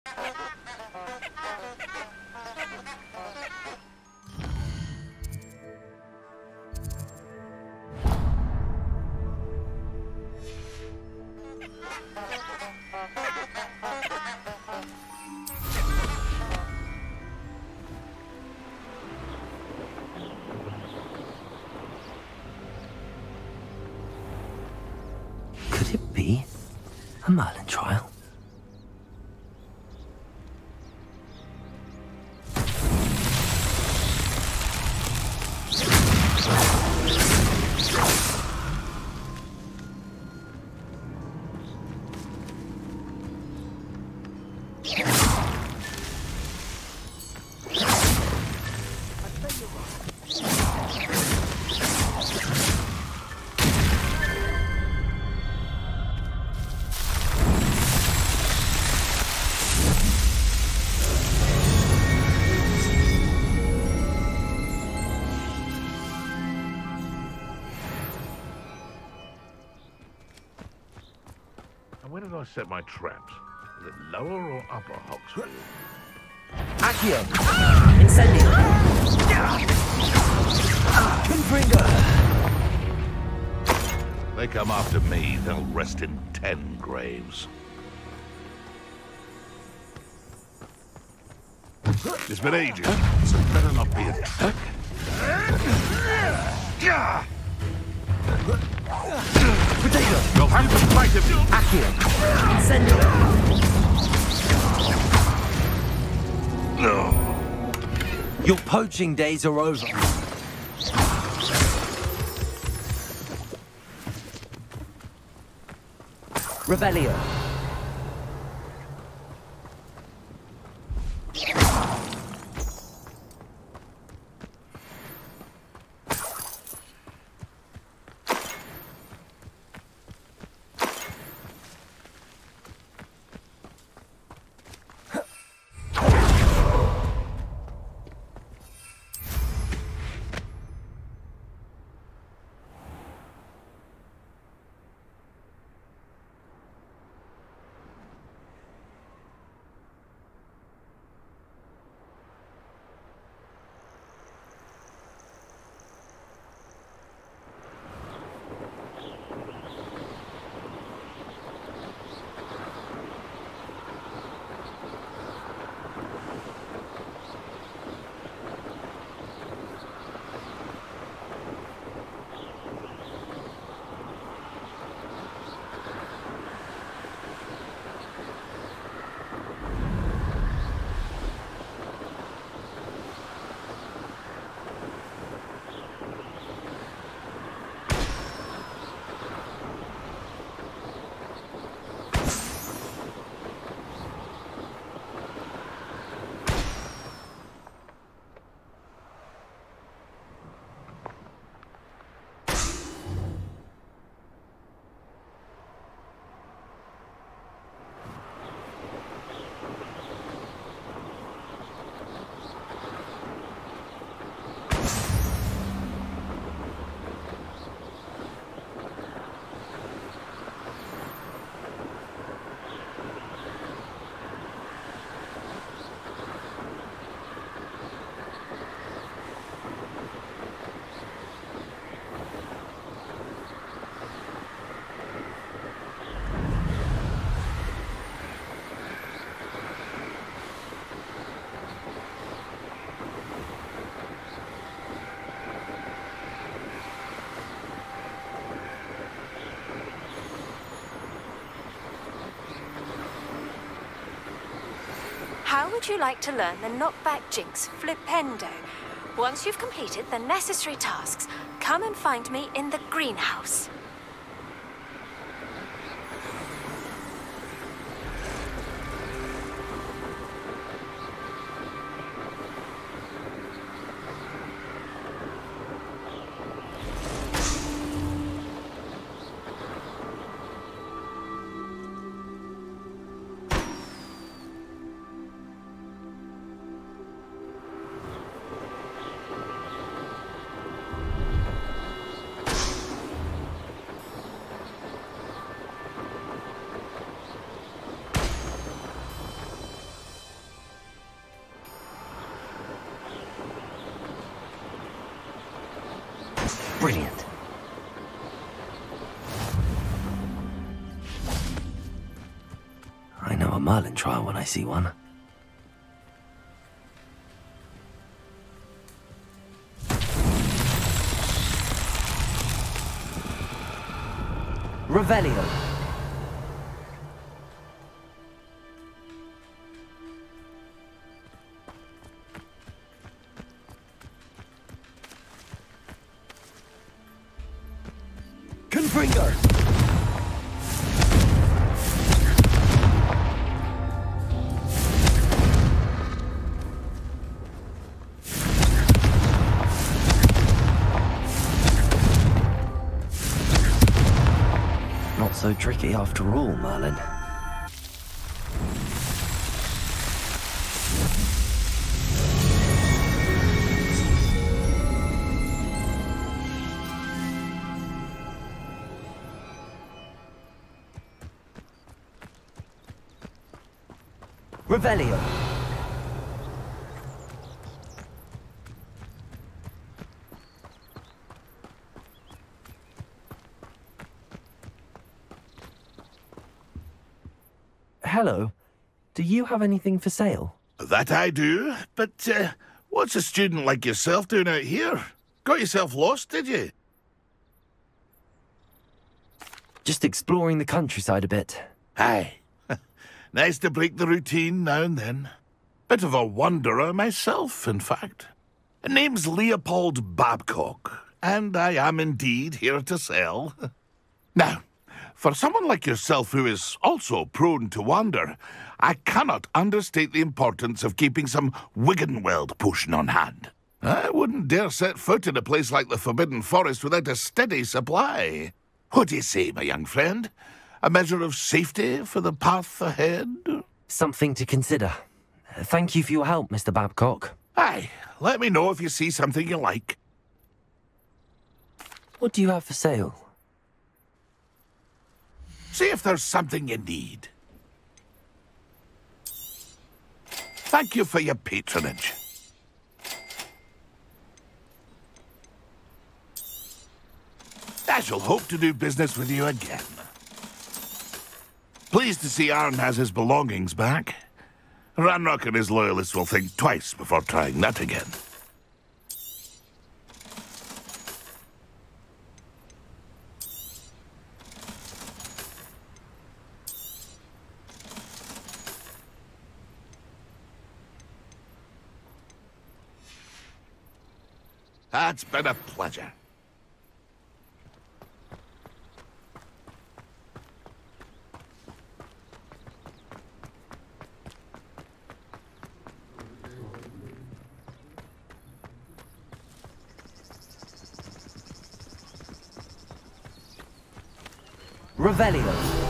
Could it be a Merlin trial? Where did I set my traps? Is it lower or upper Hogsmeade? Accio! Incendio! Confringo! They come after me, they'll rest in 10 graves. It's been ages, so it better not be a trick. Potato! You'll have to fight him! Accio! Incendio! Your poaching days are over. Rebellion. How would you like to learn the knockback jinx flipendo? Once you've completed the necessary tasks, come and find me in the greenhouse. Brilliant. I know a Merlin trial when I see one. Revelio. Confringo. Not so tricky after all, Merlin. Revelio. Hello. Do you have anything for sale? That I do, but what's a student like yourself doing out here? Got yourself lost, did you? Just exploring the countryside a bit. Aye. Nice to break the routine now and then. Bit of a wanderer myself, in fact. Name's Leopold Babcock, and I am indeed here to sell. Now, for someone like yourself who is also prone to wander, I cannot understate the importance of keeping some Wiggenweld potion on hand. I wouldn't dare set foot in a place like the Forbidden Forest without a steady supply. What do you say, my young friend? A measure of safety for the path ahead? Something to consider. Thank you for your help, Mr. Babcock. Aye, let me know if you see something you like. What do you have for sale? See if there's something you need. Thank you for your patronage. I shall hope to do business with you again. Pleased to see Arn has his belongings back. Ranrock and his loyalists will think twice before trying that again. It's been a pleasure. Revelio.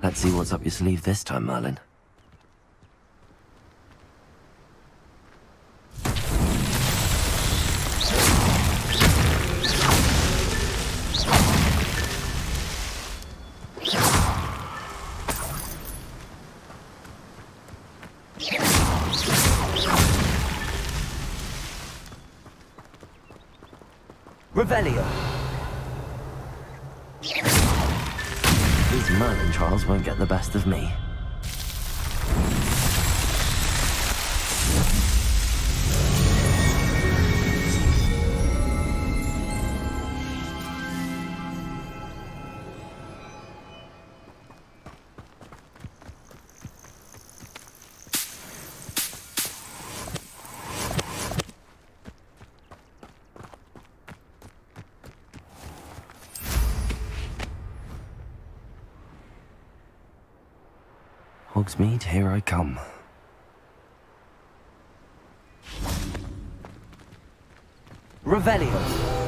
Let's see what's up your sleeve this time, Merlin. Revelio. These Merlin trials won't get the best of me. Hogsmeade, here I come. Revelio.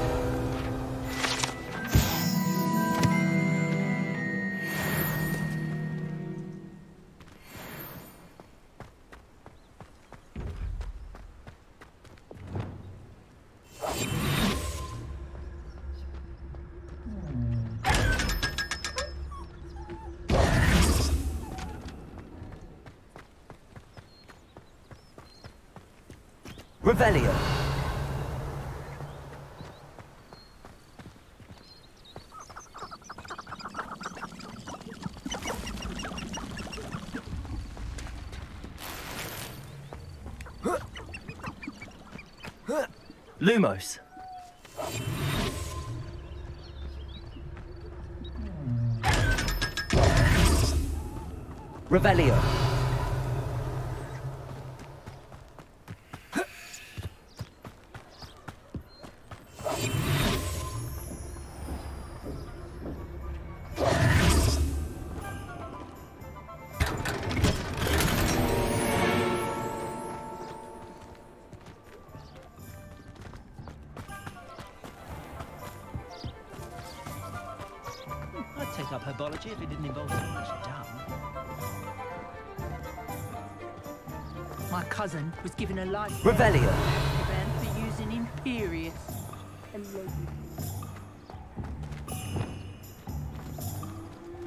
Revelio. Lumos. Revelio. I'd take up herbology if it didn't involve so much dung. My cousin was given a life Revelio. ban for using Imperious.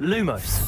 Lumos.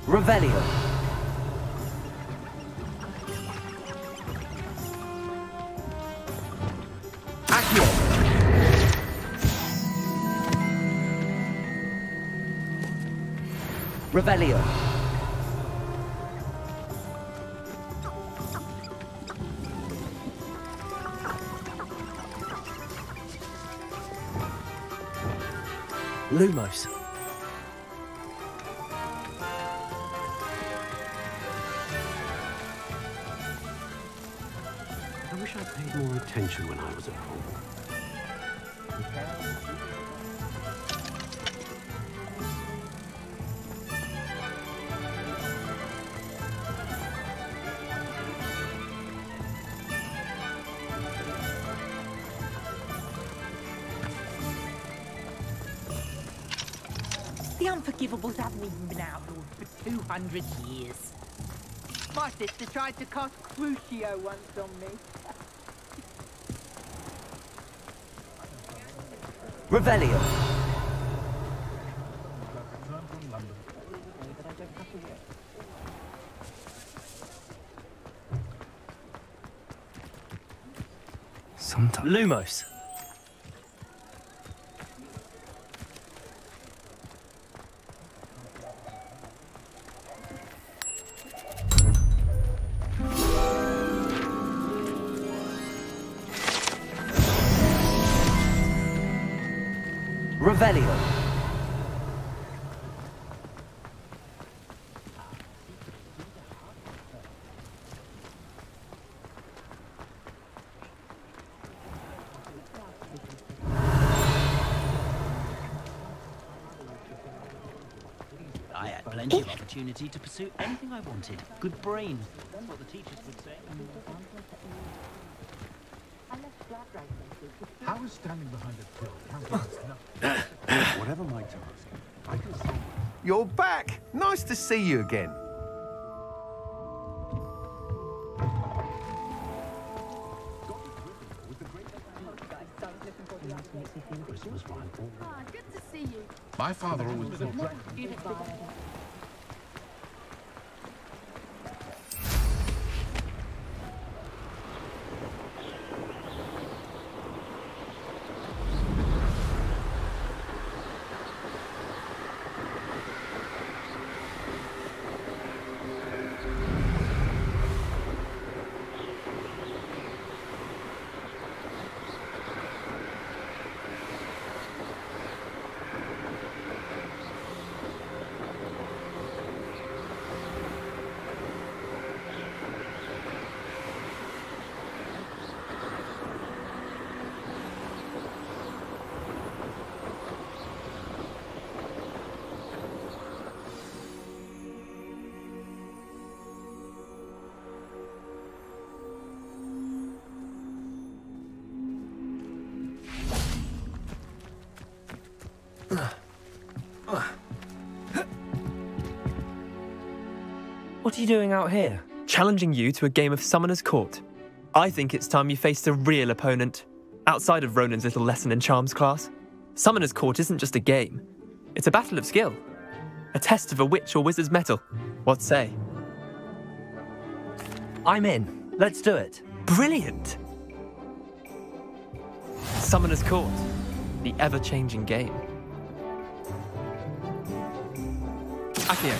Revelio. Accio. Revelio. Lumos. I wish I'd paid more attention when I was at home. The Unforgivables haven't even been outlawed for 200 years. My sister tried to cast Crucio once on me. Revelio. Sometimes. Lumos. Revelio. I had plenty of opportunity to pursue anything I wanted. Good brain. That's what the teachers would say. I was standing behind a pill, counting whatever my task, I can see. You're back! Nice to see you again. Good to see you. My father always was a What are you doing out here? Challenging you to a game of Summoner's Court. I think it's time you faced a real opponent, outside of Ronan's little lesson in charms class. Summoner's Court isn't just a game. It's a battle of skill. A test of a witch or wizard's mettle. What say? I'm in. Let's do it. Brilliant! Summoner's Court. The ever-changing game. Accio.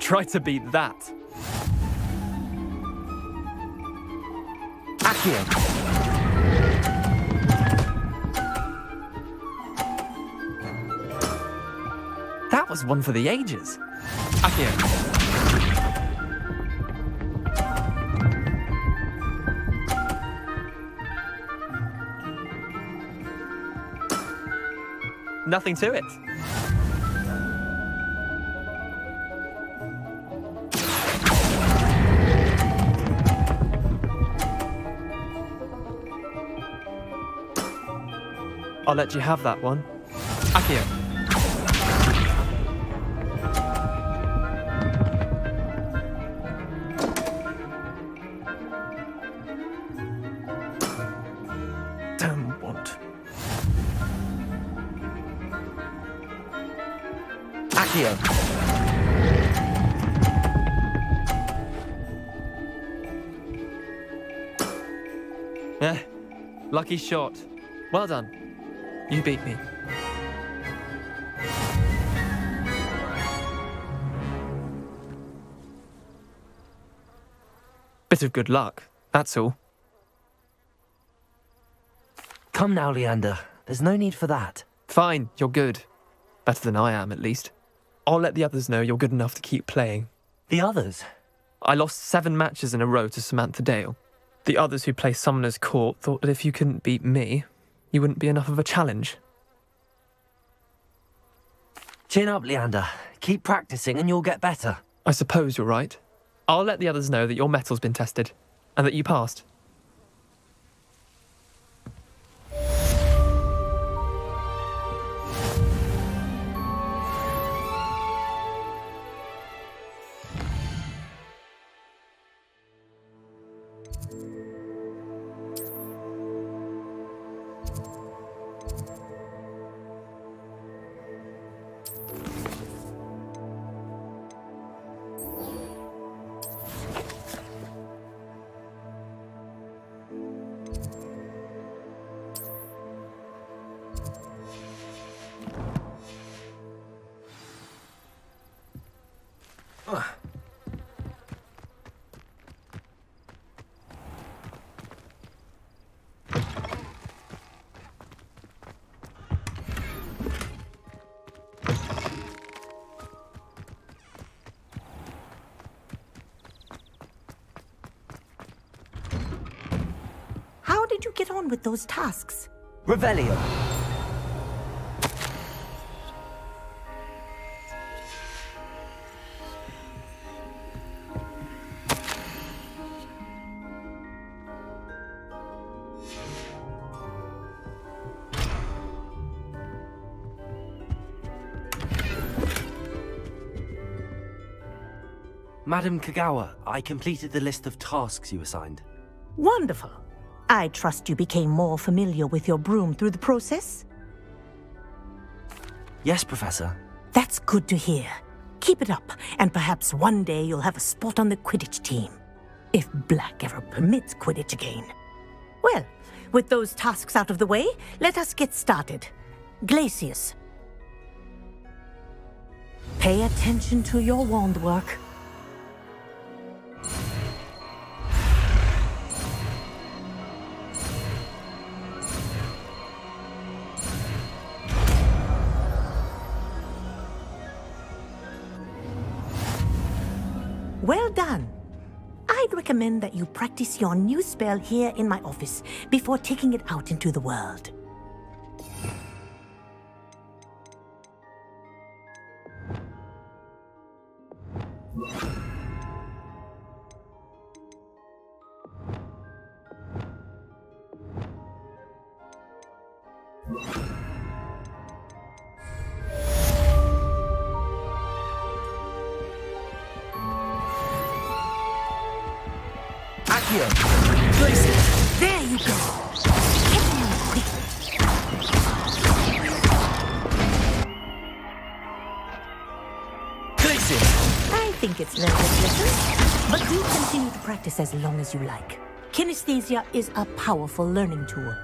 Try to beat that. Accio. That was one for the ages. Accio. Nothing to it. I'll let you have that one. Accio. Damn want. Accio. Lucky shot. Well done. You beat me. Bit of good luck, that's all. Come now, Leander. There's no need for that. Fine, you're good. Better than I am, at least. I'll let the others know you're good enough to keep playing. The others? I lost 7 matches in a row to Samantha Dale. The others who play Summoner's Court thought that if you couldn't beat me, you wouldn't be enough of a challenge. Chin up, Leander. Keep practicing and you'll get better. I suppose you're right. I'll let the others know that your metal's been tested, and that you passed. How did you get on with those tasks? Revelio. Madam Kogawa, I completed the list of tasks you assigned. Wonderful. I trust you became more familiar with your broom through the process? Yes, Professor. That's good to hear. Keep it up, and perhaps one day you'll have a spot on the Quidditch team. If Black ever permits Quidditch again. Well, with those tasks out of the way, let us get started. Glacius. Pay attention to your wand work. Well done. I'd recommend that you practice your new spell here in my office before taking it out into the world. Accio! Place it! There you go. Place it! I think it's learned its lesson, but do continue to practice as long as you like. Kinesthesia is a powerful learning tool.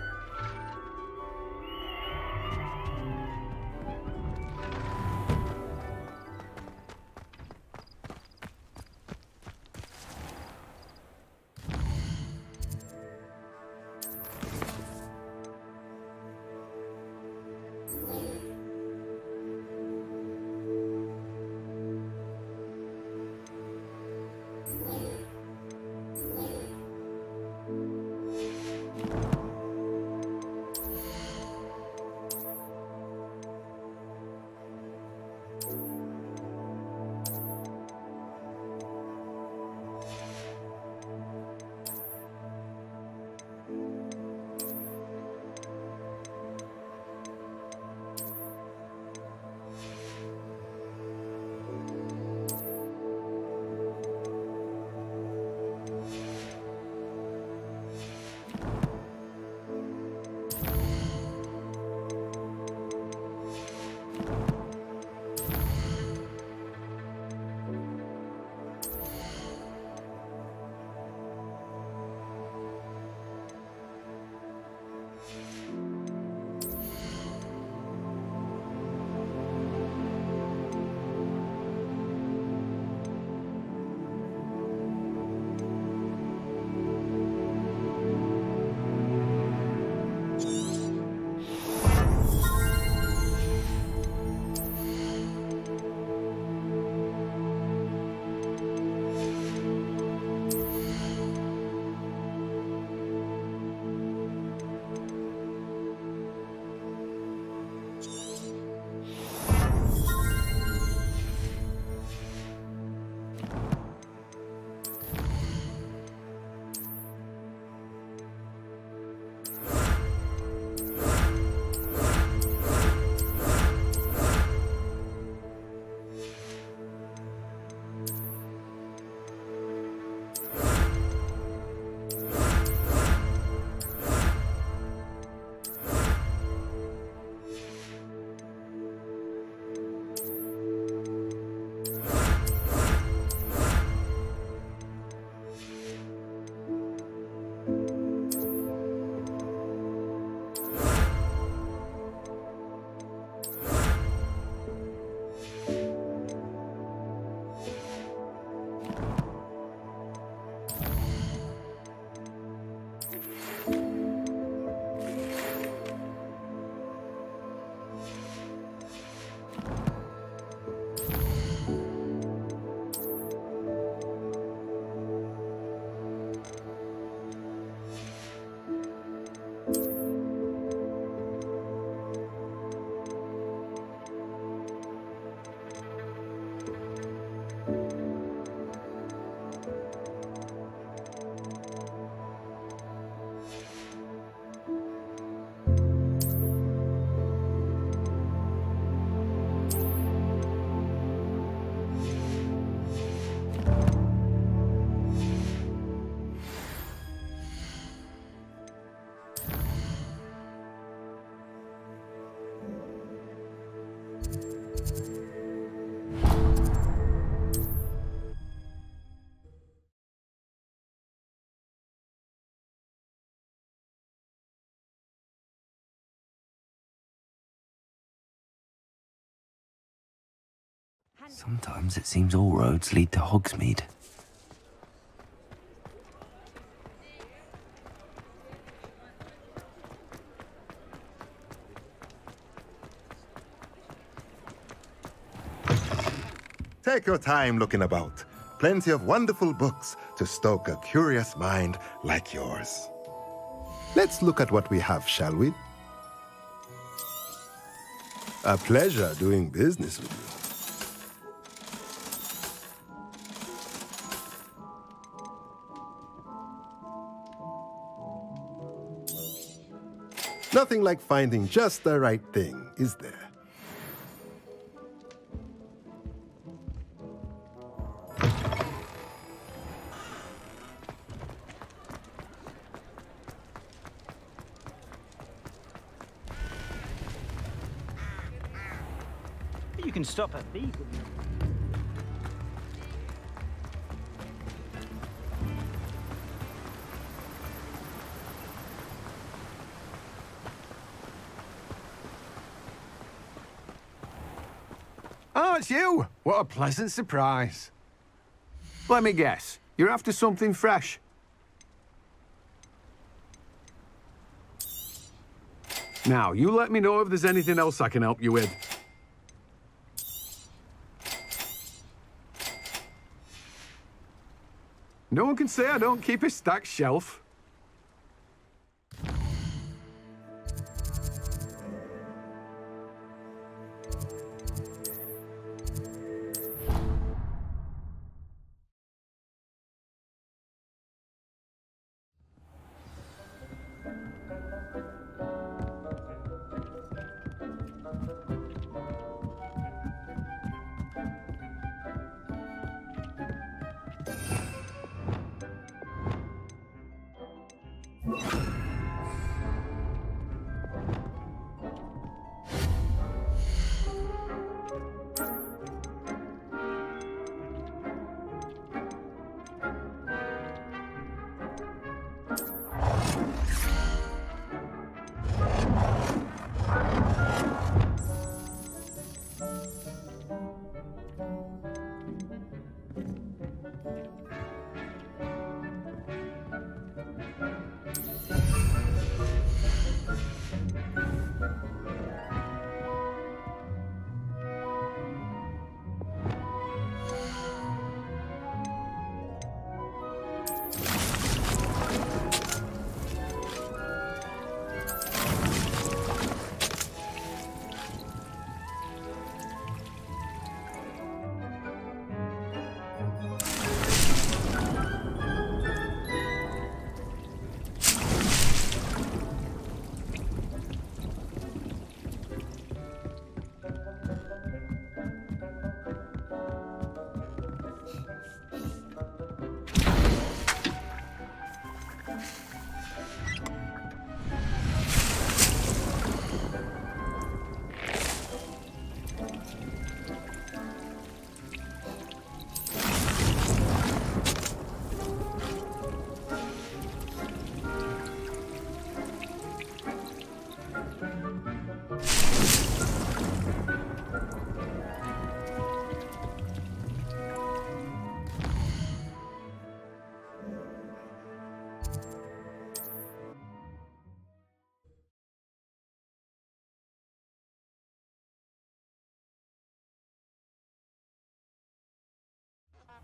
Sometimes it seems all roads lead to Hogsmeade. Take your time looking about. Plenty of wonderful books to stoke a curious mind like yours. Let's look at what we have, shall we? A pleasure doing business with you. Nothing like finding just the right thing, is there? You can stop a thief. Oh, it's you! What a pleasant surprise. Let me guess, you're after something fresh. Now, you let me know if there's anything else I can help you with. No one can say I don't keep a stacked shelf.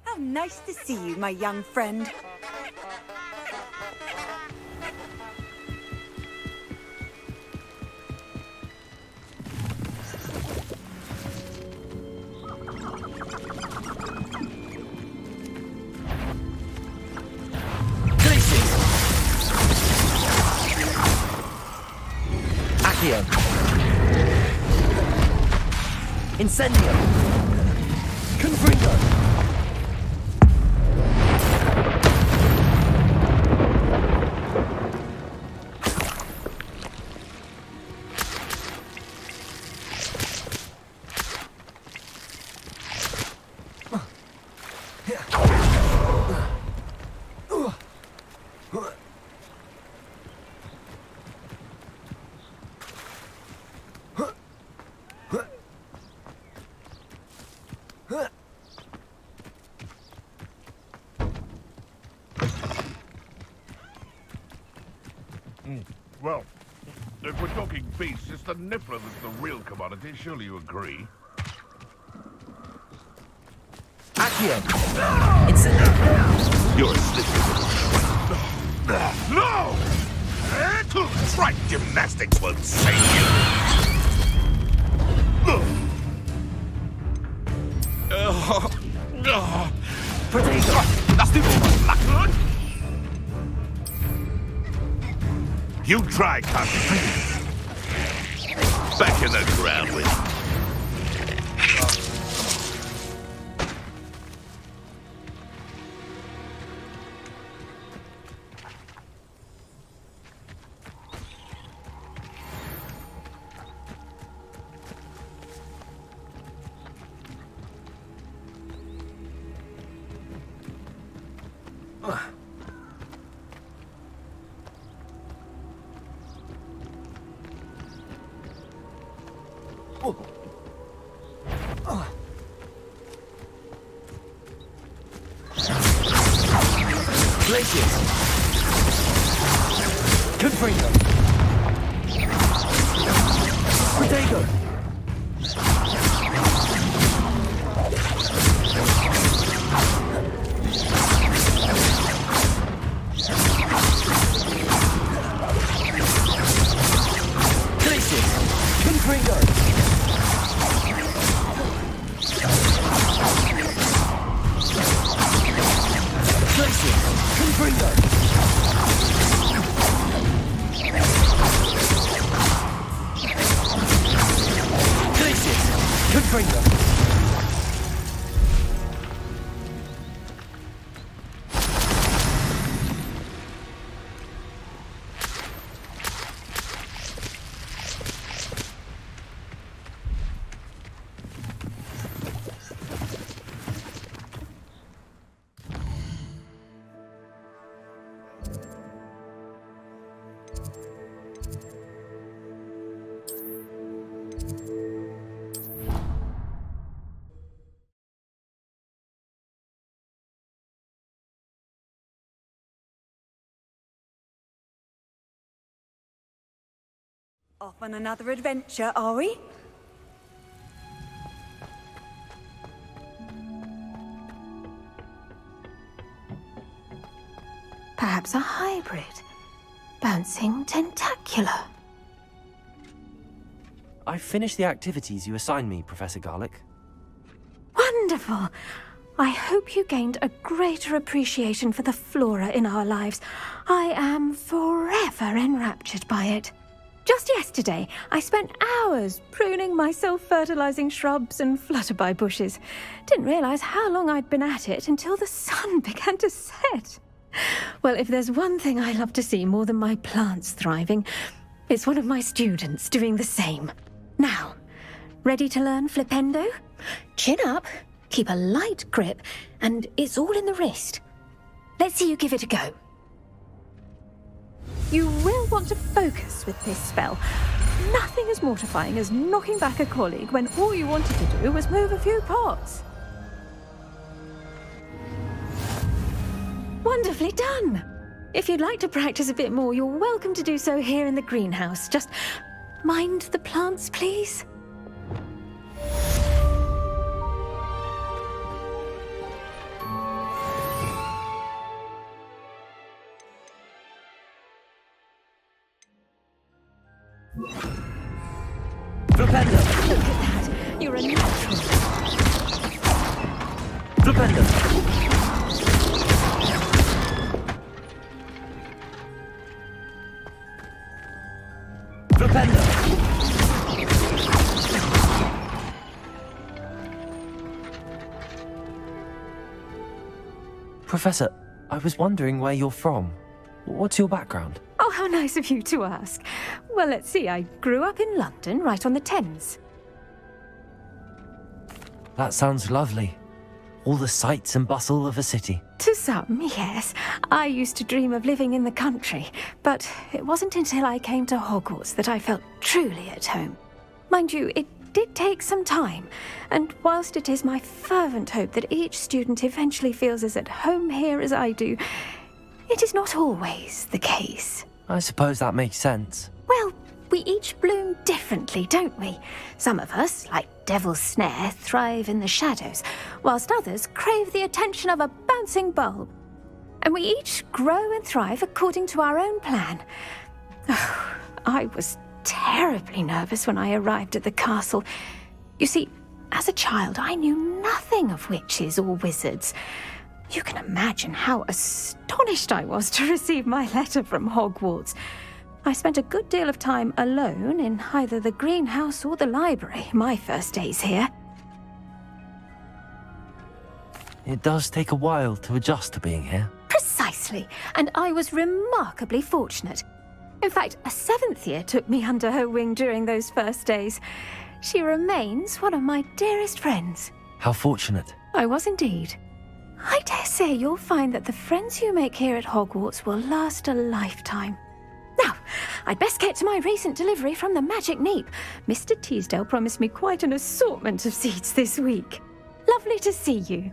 How nice to see you, my young friend. Accio. Incendio. Confringo. Well, if we're talking beasts, it's the niffler that's the real commodity. Surely you agree? Accio. Incendio. You're a slippery. No! Trite gymnastics won't save you. That's the Blackbird. You try, Captain. Back in the ground with you. Off on another adventure, are we? Perhaps a hybrid. Bouncing tentacular. I've finished the activities you assigned me, Professor Garlick. Wonderful! I hope you gained a greater appreciation for the flora in our lives. I am forever enraptured by it. Just yesterday, I spent hours pruning my self-fertilizing shrubs and flutterby bushes. Didn't realize how long I'd been at it until the sun began to set. Well, if there's one thing I love to see more than my plants thriving, it's one of my students doing the same. Now, ready to learn Flipendo? Chin up, keep a light grip, and it's all in the wrist. Let's see you give it a go. You will want to focus with this spell. Nothing as mortifying as knocking back a colleague when all you wanted to do was move a few pots. Wonderfully done! If you'd like to practice a bit more, you're welcome to do so here in the greenhouse. Just mind the plants, please. Flipendo! Look at that! You're a natural. Flipendo! Flipendo! Professor, I was wondering where you're from. What's your background? Oh, how nice of you to ask. Well, let's see. I grew up in London, right on the Thames. That sounds lovely. All the sights and bustle of a city. To some, yes. I used to dream of living in the country, but it wasn't until I came to Hogwarts that I felt truly at home. Mind you, it did take some time, and whilst it is my fervent hope that each student eventually feels as at home here as I do, it is not always the case. I suppose that makes sense. Well, we each bloom differently, don't we? Some of us, like Devil's Snare, thrive in the shadows, whilst others crave the attention of a bouncing bulb. And we each grow and thrive according to our own plan. Oh, I was terribly nervous when I arrived at the castle. You see, as a child, I knew nothing of witches or wizards. You can imagine how astonished I was to receive my letter from Hogwarts. I spent a good deal of time alone in either the greenhouse or the library my first days here. It does take a while to adjust to being here. Precisely, and I was remarkably fortunate. In fact, a 7th year took me under her wing during those first days. She remains one of my dearest friends. How fortunate. I was indeed. I dare say you'll find that the friends you make here at Hogwarts will last a lifetime. Now, I'd best get to my recent delivery from the Magic Neep. Mr. Teasdale promised me quite an assortment of seeds this week. Lovely to see you.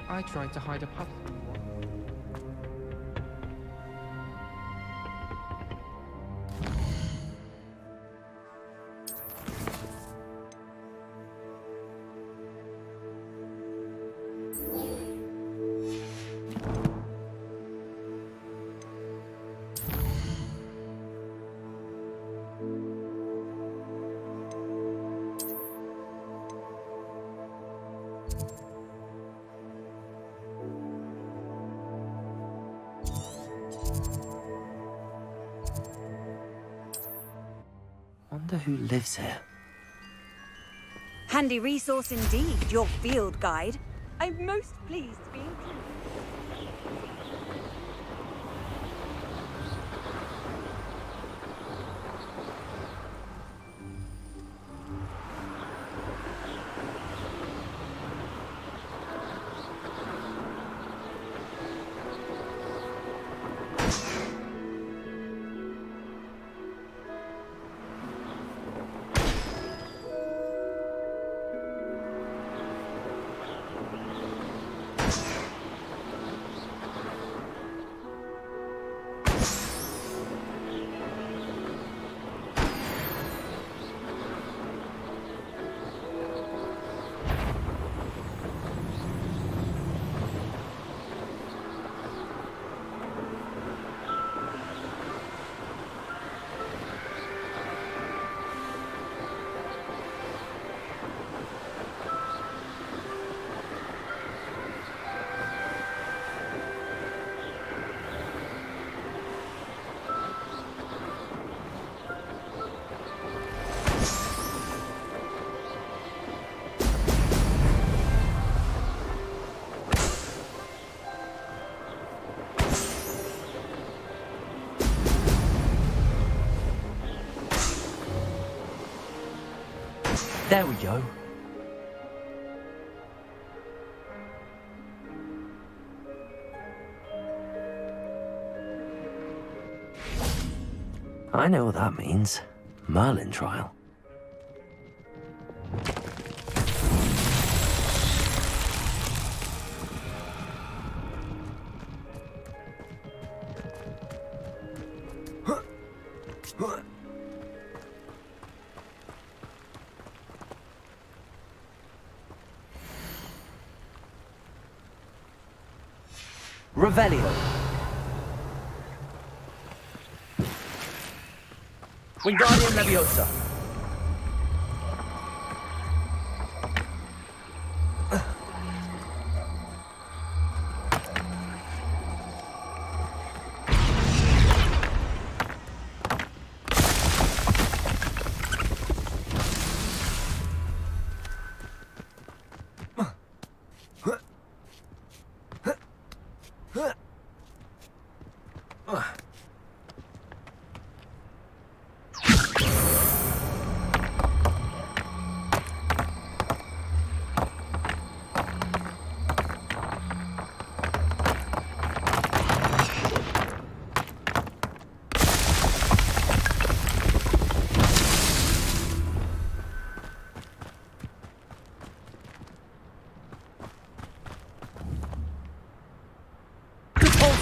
I tried to hide a puzzle. Wonder who lives here. Handy resource indeed, your field guide. I'm most pleased to be included. There we go. I know what that means. Merlin trial. Revelio. Wingardium Leviosa.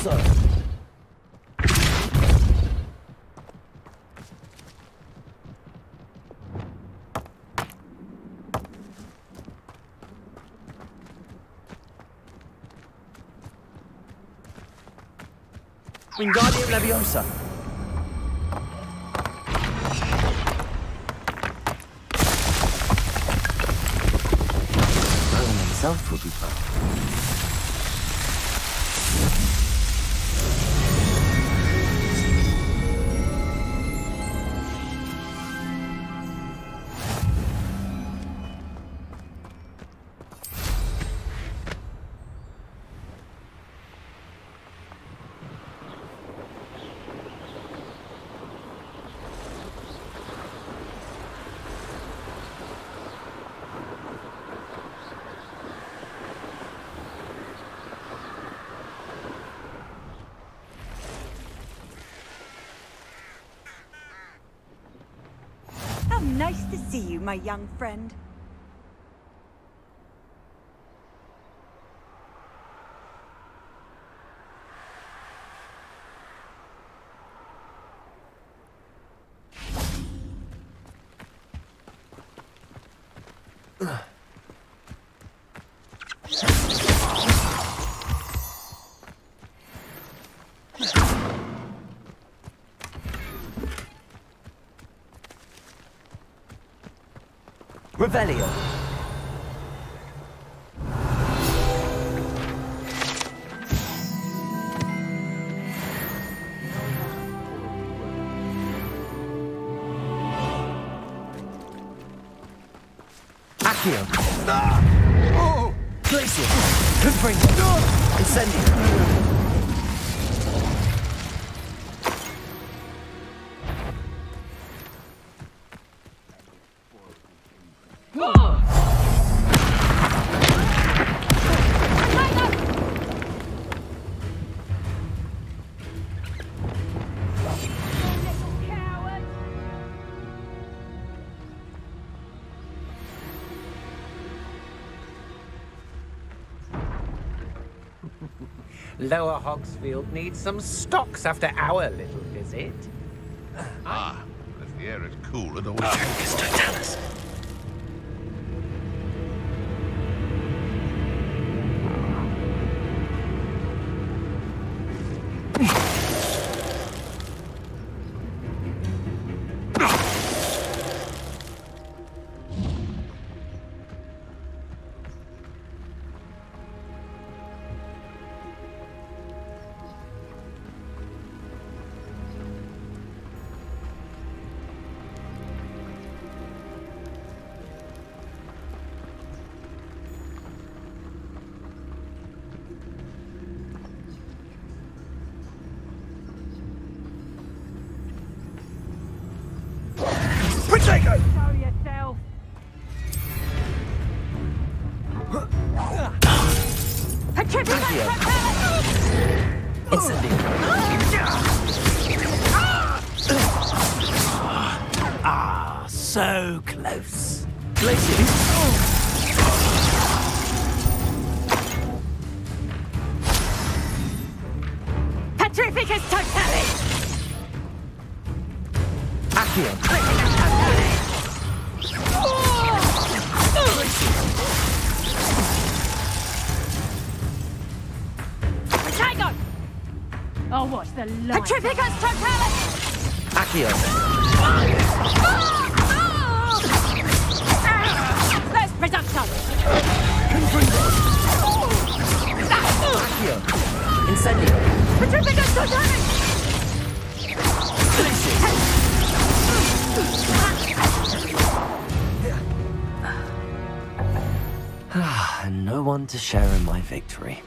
Leviosa! Wingardium Leviosa! Merlin himself would be proud. Nice to see you, my young friend. Revelio. Accio. Oh! Glacier. Confringo. Incendio. Lower Hogsmeade needs some stocks after our little visit. Ah, if the air is cool, it always... Focus, Totalis. Show yourself. Ah, so close. Petrificus Totalis! Accio. I'll watch the light. Petrificus Totalis! Accio. First production! Accio. Incendio. Petrificus Totalis! And no one to share in my victory.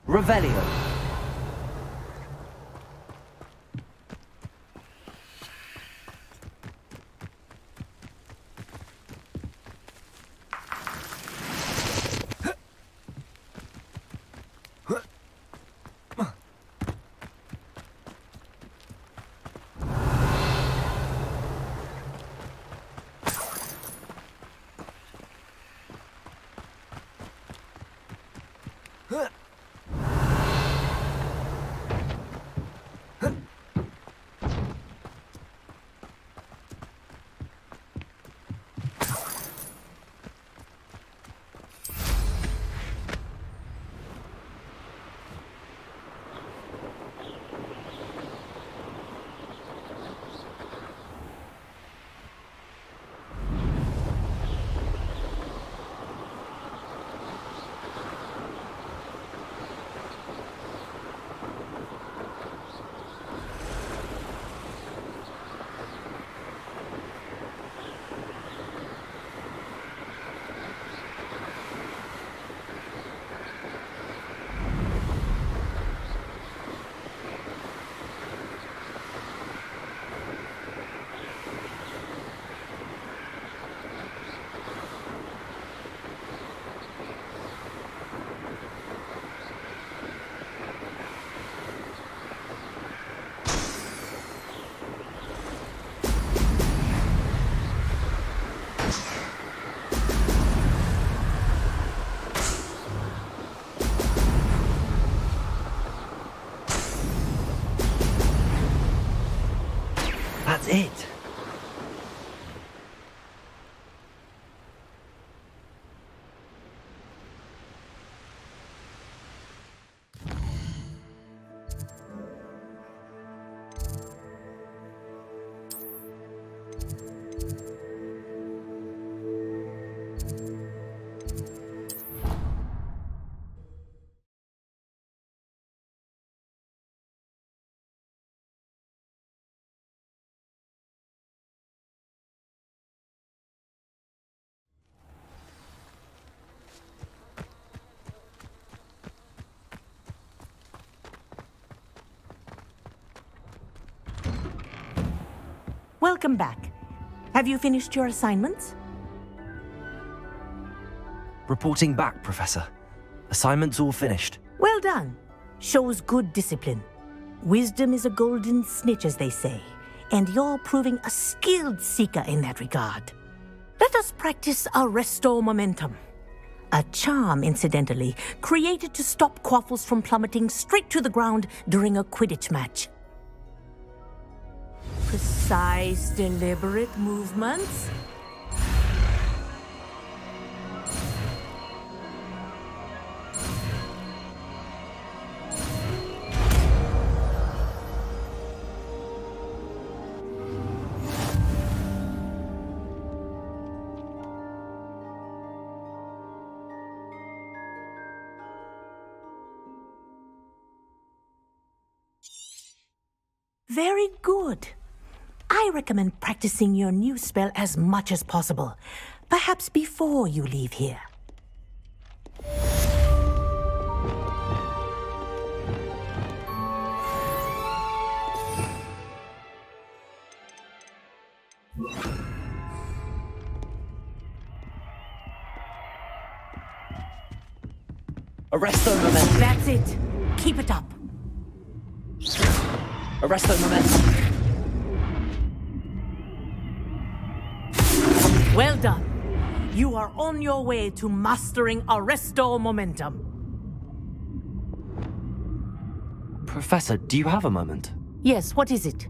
Revelio. That's it. Welcome back. Have you finished your assignments? Reporting back, Professor. Assignments all finished. Well done. Shows good discipline. Wisdom is a golden snitch, as they say, and you're proving a skilled seeker in that regard. Let us practice Arresto Momentum. A charm, incidentally, created to stop quaffles from plummeting straight to the ground during a Quidditch match. Precise, deliberate movements. Very good. I recommend practicing your new spell as much as possible, perhaps before you leave here. Arresto Momentum. That's it. Keep it up. Arresto Momentum. Well done. You are on your way to mastering Arresto Momentum. Professor, do you have a moment? Yes, what is it?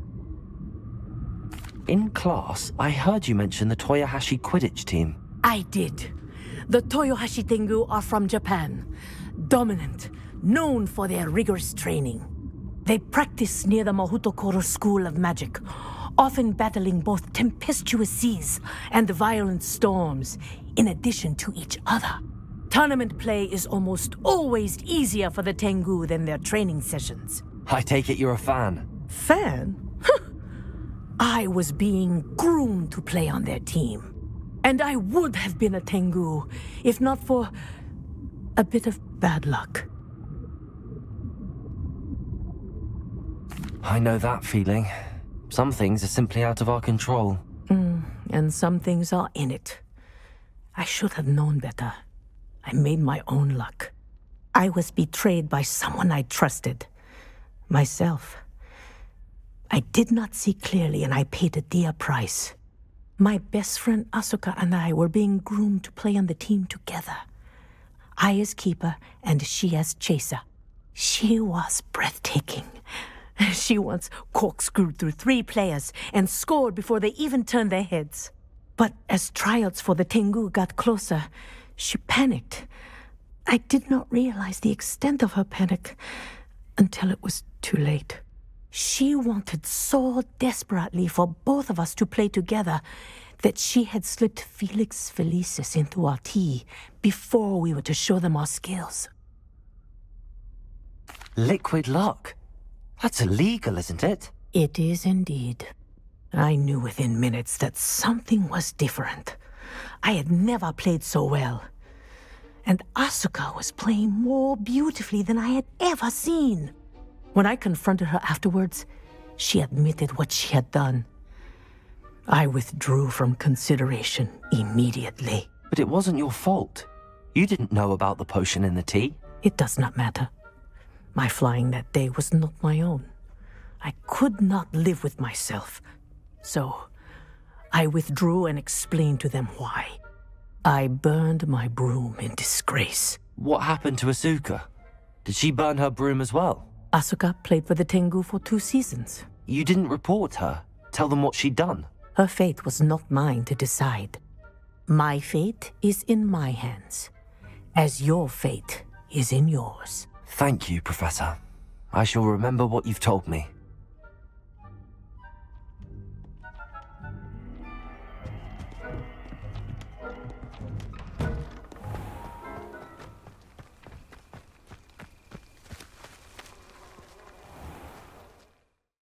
In class, I heard you mention the Toyohashi Quidditch team. I did. The Toyohashi Tengu are from Japan. Dominant, known for their rigorous training. They practice near the Mahutokoro School of Magic, often battling both tempestuous seas and violent storms, in addition to each other. Tournament play is almost always easier for the Tengu than their training sessions. I take it you're a fan. Fan? I was being groomed to play on their team. And I would have been a Tengu, if not for a bit of bad luck. I know that feeling. Some things are simply out of our control. And some things are in it. I should have known better. I made my own luck. I was betrayed by someone I trusted. Myself. I did not see clearly, and I paid a dear price. My best friend Asuka and I were being groomed to play on the team together. I as keeper and she as chaser. She was breathtaking. She once corkscrewed through 3 players and scored before they even turned their heads. But as tryouts for the Tengu got closer, she panicked. I did not realize the extent of her panic until it was too late. She wanted so desperately for both of us to play together that she had slipped Felix Felicis into our tea before we were to show them our skills. Liquid luck? That's illegal, isn't it? It is indeed. I knew within minutes that something was different. I had never played so well. And Asuka was playing more beautifully than I had ever seen. When I confronted her afterwards, she admitted what she had done. I withdrew from consideration immediately. But it wasn't your fault. You didn't know about the potion in the tea. It does not matter. My flying that day was not my own. I could not live with myself. So, I withdrew and explained to them why. I burned my broom in disgrace. What happened to Asuka? Did she burn her broom as well? Asuka played for the Tengu for 2 seasons. You didn't report her? Tell them what she'd done? Her fate was not mine to decide. My fate is in my hands, as your fate is in yours. Thank you, Professor. I shall remember what you've told me.